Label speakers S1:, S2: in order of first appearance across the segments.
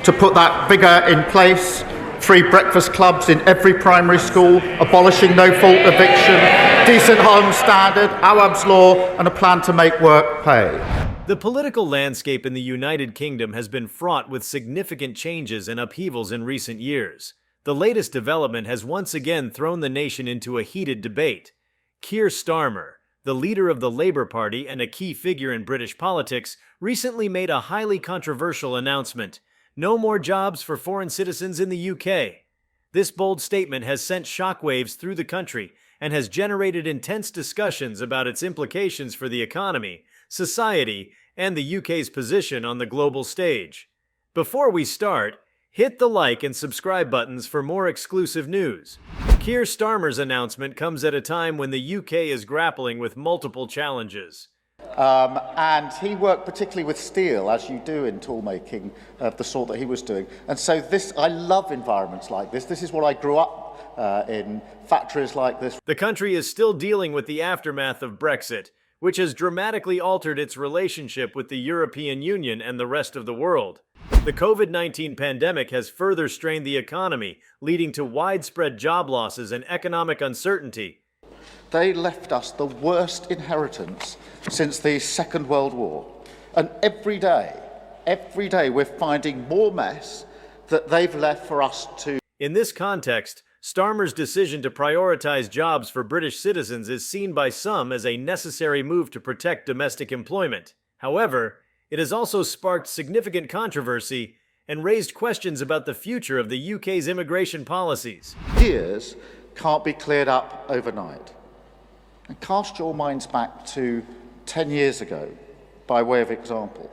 S1: to put that vigour in place. Free breakfast clubs in every primary school, abolishing no-fault eviction, decent home standard, Awab's law, and a plan to make work pay.
S2: The political landscape in the United Kingdom has been fraught with significant changes and upheavals in recent years. The latest development has once again thrown the nation into a heated debate. Keir Starmer, the leader of the Labour Party and a key figure in British politics, recently made a highly controversial announcement: no more jobs for foreign citizens in the UK. This bold statement has sent shockwaves through the country and has generated intense discussions about its implications for the economy, society, and the UK's position on the global stage. Before we start, hit the like and subscribe buttons for more exclusive news. Keir Starmer's announcement comes at a time when the UK is grappling with multiple challenges.
S3: And he worked particularly with steel, as you do in tool making of the sort that he was doing. And so I love environments like this. This is what I grew up in, factories like this.
S2: The country is still dealing with the aftermath of Brexit, which has dramatically altered its relationship with the European Union and the rest of the world. The COVID-19 pandemic has further strained the economy, leading to widespread job losses and economic uncertainty.
S3: They left us the worst inheritance since the Second World War. And every day we're finding more mess that they've left for us to.
S2: In this context, Starmer's decision to prioritize jobs for British citizens is seen by some as a necessary move to protect domestic employment. However, it has also sparked significant controversy and raised questions about the future of the UK's immigration policies.
S3: Years can't be cleared up overnight. And cast your minds back to 10 years ago, by way of example,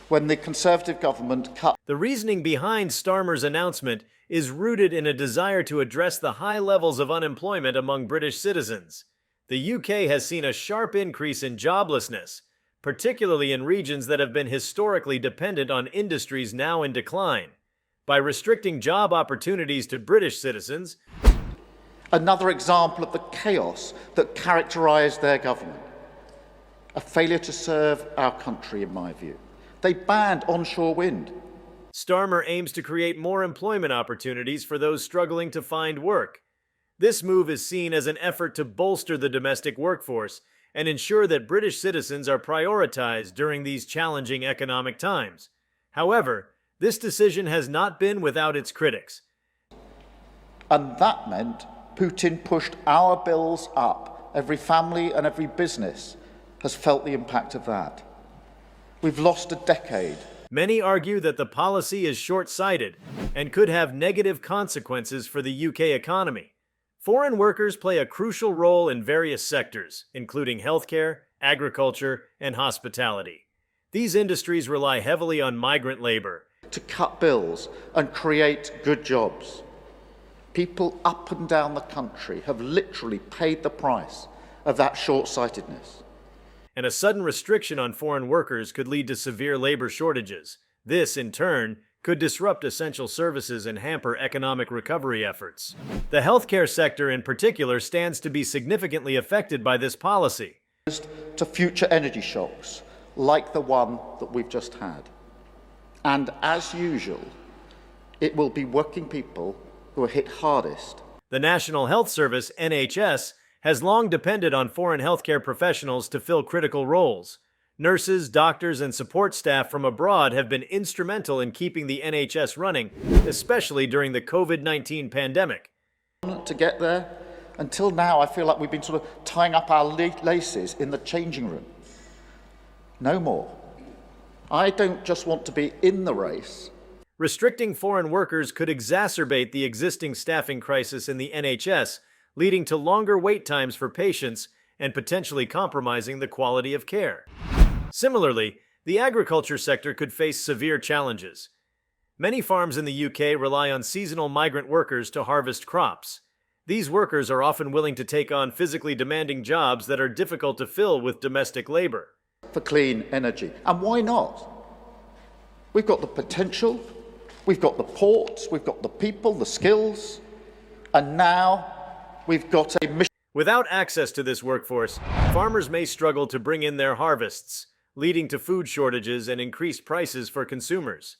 S3: when the Conservative government cut.
S2: The reasoning behind Starmer's announcement is rooted in a desire to address the high levels of unemployment among British citizens. The UK has seen a sharp increase in joblessness, particularly in regions that have been historically dependent on industries now in decline. By restricting job opportunities to British citizens,
S3: another example of the chaos that characterised their government. A failure to serve our country, in my view. They banned onshore wind.
S2: Starmer aims to create more employment opportunities for those struggling to find work. This move is seen as an effort to bolster the domestic workforce and ensure that British citizens are prioritized during these challenging economic times. However, this decision has not been without its critics.
S3: And that meant Putin pushed our bills up. Every family and every business has felt the impact of that. We've lost a decade.
S2: Many argue that the policy is short-sighted and could have negative consequences for the UK economy. Foreign workers play a crucial role in various sectors, including healthcare, agriculture, and hospitality. These industries rely heavily on migrant labor
S3: to cut bills and create good jobs. People up and down the country have literally paid the price of that short-sightedness.
S2: And a sudden restriction on foreign workers could lead to severe labor shortages. This, in turn, could disrupt essential services and hamper economic recovery efforts. The healthcare sector in particular stands to be significantly affected by this policy.
S3: To future energy shocks, like the one that we've just had. And as usual, it will be working people who are hit hardest.
S2: The National Health Service, NHS, has long depended on foreign healthcare professionals to fill critical roles. Nurses, doctors, and support staff from abroad have been instrumental in keeping the NHS running, especially during the COVID-19 pandemic.
S3: To get there, until now, I feel like we've been sort of tying up our laces in the changing room. No more. I don't just want to be in the race.
S2: Restricting foreign workers could exacerbate the existing staffing crisis in the NHS, leading to longer wait times for patients and potentially compromising the quality of care. Similarly, the agriculture sector could face severe challenges. Many farms in the UK rely on seasonal migrant workers to harvest crops. These workers are often willing to take on physically demanding jobs that are difficult to fill with domestic labor.
S3: For clean energy. And why not? We've got the potential, we've got the ports, we've got the people, the skills, and now we've got a mission.
S2: Without access to this workforce, farmers may struggle to bring in their harvests, leading to food shortages and increased prices for consumers.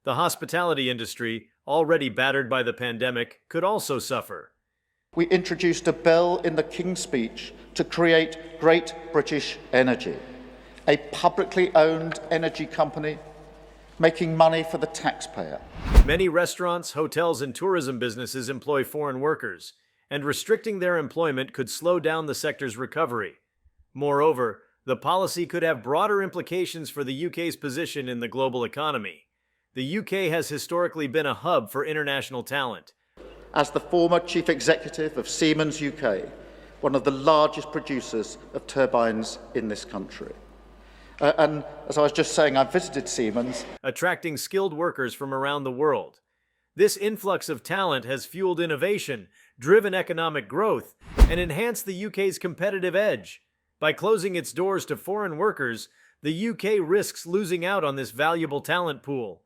S2: The hospitality industry, already battered by the pandemic, could also suffer.
S3: We introduced a bill in the King's Speech to create Great British Energy, a publicly owned energy company making money for the taxpayer.
S2: Many restaurants, hotels, and tourism businesses employ foreign workers, and restricting their employment could slow down the sector's recovery. Moreover, the policy could have broader implications for the UK's position in the global economy. The UK has historically been a hub for international talent.
S3: As the former chief executive of Siemens UK, one of the largest producers of turbines in this country. And as I was just saying, I visited Siemens.
S2: Attracting skilled workers from around the world. This influx of talent has fueled innovation, driven economic growth, and enhanced the UK's competitive edge. By closing its doors to foreign workers, the UK risks losing out on this valuable talent pool.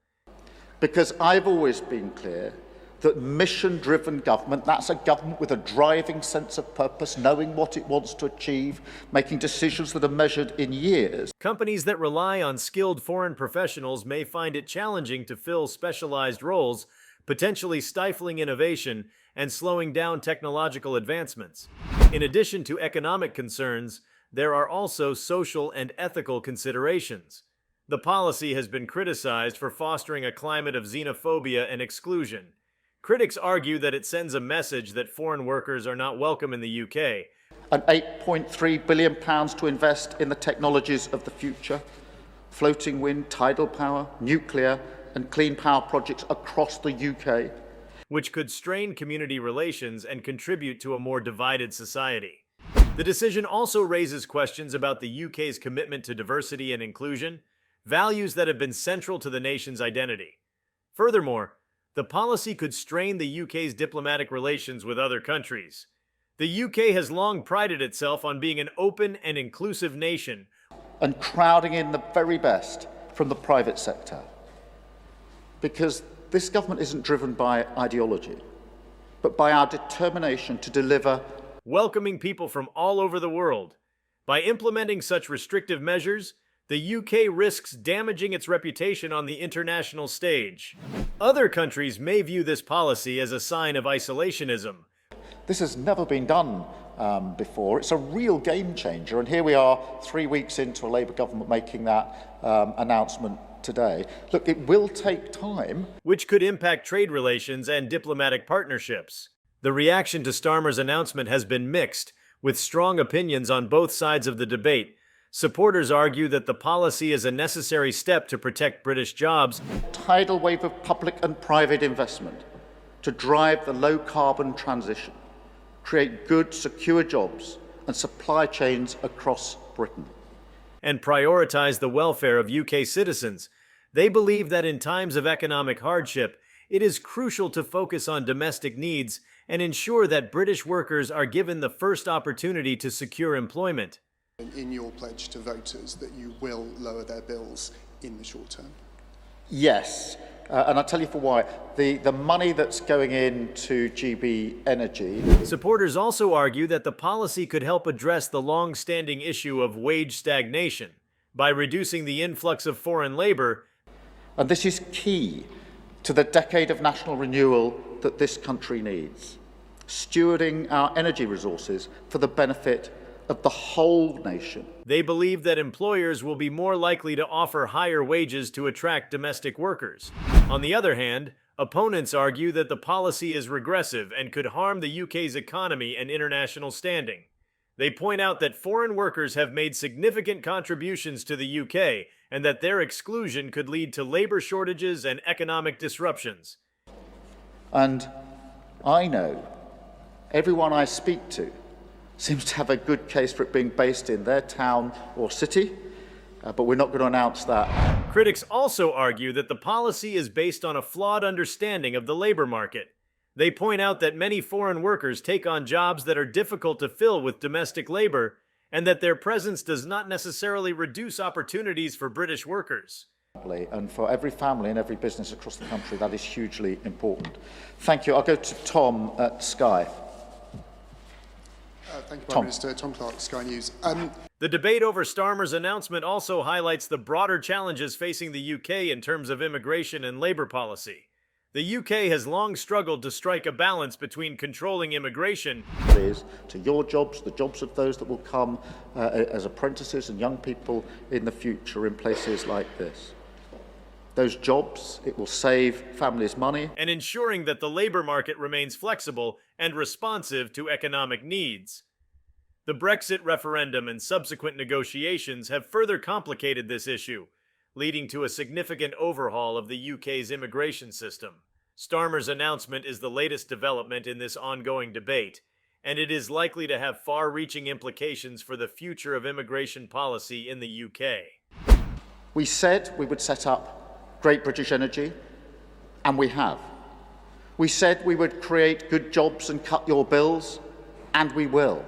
S3: Because I've always been clear that mission-driven government, that's a government with a driving sense of purpose, knowing what it wants to achieve, making decisions that are measured in years.
S2: Companies that rely on skilled foreign professionals may find it challenging to fill specialized roles, potentially stifling innovation and slowing down technological advancements. In addition to economic concerns, there are also social and ethical considerations. The policy has been criticized for fostering a climate of xenophobia and exclusion. Critics argue that it sends a message that foreign workers are not welcome in the UK.
S3: And £8.3 billion to invest in the technologies of the future, floating wind, tidal power, nuclear and clean power projects across the UK.
S2: Which could strain community relations and contribute to a more divided society. The decision also raises questions about the UK's commitment to diversity and inclusion, values that have been central to the nation's identity. Furthermore, the policy could strain the UK's diplomatic relations with other countries. The UK has long prided itself on being an open and inclusive nation,
S3: and crowding in the very best from the private sector. Because this government isn't driven by ideology, but by our determination to deliver.
S2: Welcoming people from all over the world. By implementing such restrictive measures, the UK risks damaging its reputation on the international stage. Other countries may view this policy as a sign of isolationism.
S3: This has never been done before. It's a real game changer, and here we are 3 weeks into a Labour government making that announcement today. Look, it will take time.
S2: Which could impact trade relations and diplomatic partnerships. The reaction to Starmer's announcement has been mixed, with strong opinions on both sides of the debate. Supporters argue that the policy is a necessary step to protect British jobs.
S3: Tidal wave of public and private investment to drive the low-carbon transition, create good, secure jobs and supply chains across Britain.
S2: And prioritize the welfare of UK citizens. They believe that in times of economic hardship, it is crucial to focus on domestic needs and ensure that British workers are given the first opportunity to secure employment.
S4: In your pledge to voters that you will lower their bills in the short term?
S3: Yes, and I'll tell you for why. The money that's going into GB Energy.
S2: Supporters also argue that the policy could help address the long-standing issue of wage stagnation by reducing the influx of foreign labor.
S3: And this is key to the decade of national renewal that this country needs. Stewarding our energy resources for the benefit of the whole nation.
S2: They believe that employers will be more likely to offer higher wages to attract domestic workers. On the other hand, opponents argue that the policy is regressive and could harm the UK's economy and international standing. They point out that foreign workers have made significant contributions to the UK and that their exclusion could lead to labor shortages and economic disruptions.
S3: And I know everyone I speak to seems to have a good case for it being based in their town or city, but we're not going to announce that.
S2: Critics also argue that the policy is based on a flawed understanding of the labor market. They point out that many foreign workers take on jobs that are difficult to fill with domestic labor, and that their presence does not necessarily reduce opportunities for British workers.
S3: And for every family and every business across the country, that is hugely important. Thank you. I'll go to Tom at Sky.
S4: Thank you,
S3: Tom.
S4: Prime Minister. Tom Clark, Sky News.
S2: The debate over Starmer's announcement also highlights the broader challenges facing the UK in terms of immigration and labour policy. The UK has long struggled to strike a balance between controlling immigration
S3: Is to your jobs, the jobs of those that will come as apprentices and young people in the future in places like this. Those jobs, it will save families money.
S2: and ensuring that the labour market remains flexible and responsive to economic needs. The Brexit referendum and subsequent negotiations have further complicated this issue, leading to a significant overhaul of the UK's immigration system. Starmer's announcement is the latest development in this ongoing debate, and it is likely to have far-reaching implications for the future of immigration policy in the UK.
S3: We said we would set up Great British Energy, and we have. We said we would create good jobs and cut your bills, and we will.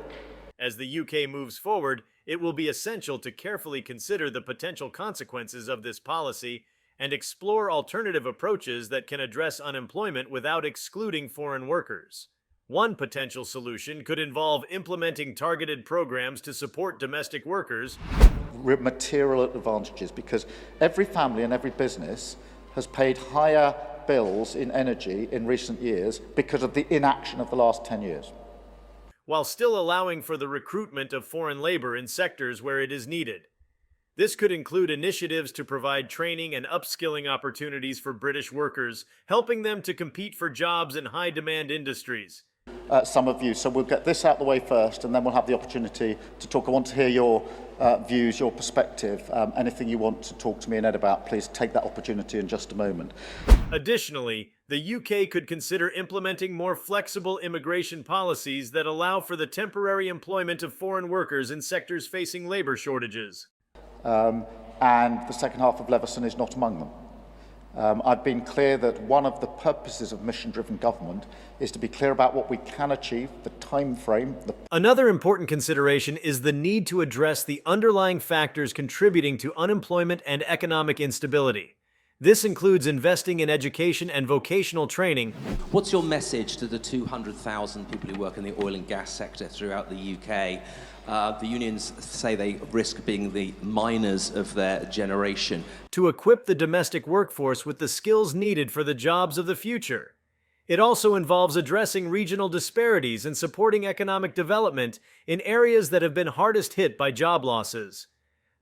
S2: As the UK moves forward, it will be essential to carefully consider the potential consequences of this policy and explore alternative approaches that can address unemployment without excluding foreign workers. One potential solution could involve implementing targeted programs to support domestic workers,
S3: Material advantages, because every family and every business has paid higher bills in energy in recent years because of the inaction of the last 10 years.
S2: while still allowing for the recruitment of foreign labor in sectors where it is needed. This could include initiatives to provide training and upskilling opportunities for British workers, helping them to compete for jobs in high-demand industries.
S3: Some of you. So we'll get this out the way first, and then we'll have the opportunity to talk. I want to hear your views, your perspective. Anything you want to talk to me and Ed about, please take that opportunity in just a moment.
S2: Additionally, the UK could consider implementing more flexible immigration policies that allow for the temporary employment of foreign workers in sectors facing labour shortages.
S3: And the second half of Leveson is not among them. I've been clear that one of the purposes of mission-driven government is to be clear about what we can achieve, the time frame.
S2: Another important consideration is the need to address the underlying factors contributing to unemployment and economic instability. This includes investing in education and vocational training.
S5: What's your message to the 200,000 people who work in the oil and gas sector throughout the UK? The unions say they risk being the miners of their generation.
S2: To equip the domestic workforce with the skills needed for the jobs of the future. It also involves addressing regional disparities and supporting economic development in areas that have been hardest hit by job losses.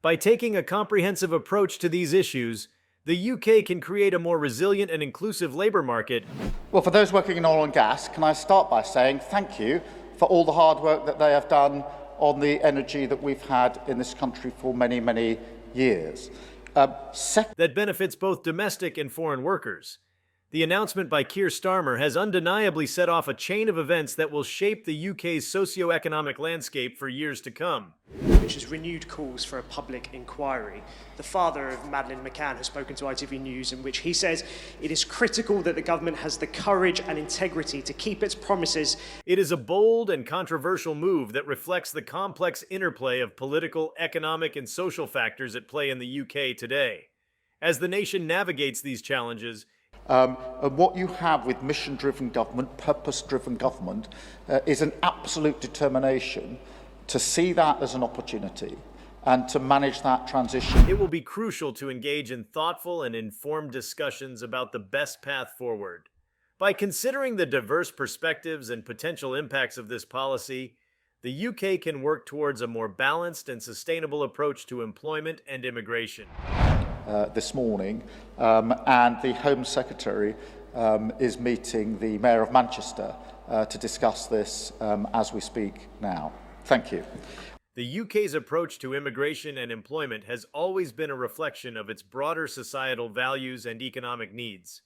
S2: By taking a comprehensive approach to these issues, the UK can create a more resilient and inclusive labour market.
S3: Well, for those working in oil and gas, can I start by saying thank you for all the hard work that they have done on the energy that we've had in this country for many, many years.
S2: That benefits both domestic and foreign workers. The announcement by Keir Starmer has undeniably set off a chain of events that will shape the UK's socio-economic landscape for years to come.
S6: Which has renewed calls for a public inquiry. The father of Madeleine McCann has spoken to ITV News, in which he says it is critical that the government has the courage and integrity to keep its promises.
S2: It is a bold and controversial move that reflects the complex interplay of political, economic, and social factors at play in the UK today. As the nation navigates these challenges,
S3: and what you have with mission-driven government, purpose-driven government, is an absolute determination to see that as an opportunity and to manage that transition.
S2: It will be crucial to engage in thoughtful and informed discussions about the best path forward. By considering the diverse perspectives and potential impacts of this policy, the UK can work towards a more balanced and sustainable approach to employment and immigration.
S3: This morning, and the Home Secretary is meeting the Mayor of Manchester to discuss this as we speak now. Thank you.
S2: The UK's approach to immigration and employment has always been a reflection of its broader societal values and economic needs.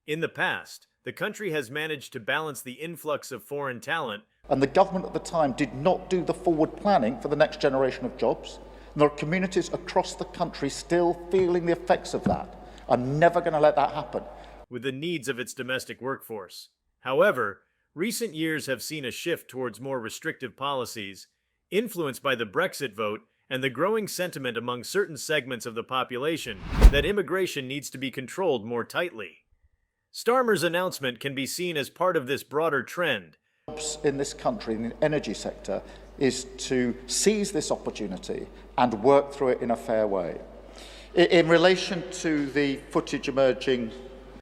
S2: In the past, the country has managed to balance the influx of foreign talent.
S3: And the government at the time did not do the forward planning for the next generation of jobs. And there are communities across the country still feeling the effects of that. I'm never going to let that happen.
S2: With the needs of its domestic workforce. However, recent years have seen a shift towards more restrictive policies, influenced by the Brexit vote and the growing sentiment among certain segments of the population that immigration needs to be controlled more tightly. Starmer's announcement can be seen as part of this broader trend.
S3: Jobs in this country, in the energy sector, is to seize this opportunity and work through it in a fair way. In relation to the footage emerging,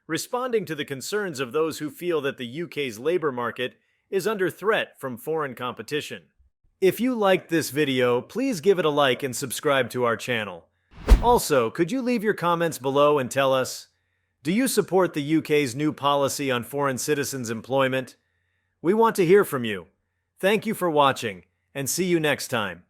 S2: responding to the concerns of those who feel that the UK's labour market is under threat from foreign competition. If you liked this video, please give it a like and subscribe to our channel. Also, could you leave your comments below and tell us, do you support the UK's new policy on foreign citizens' employment? We want to hear from you. Thank you for watching, and see you next time.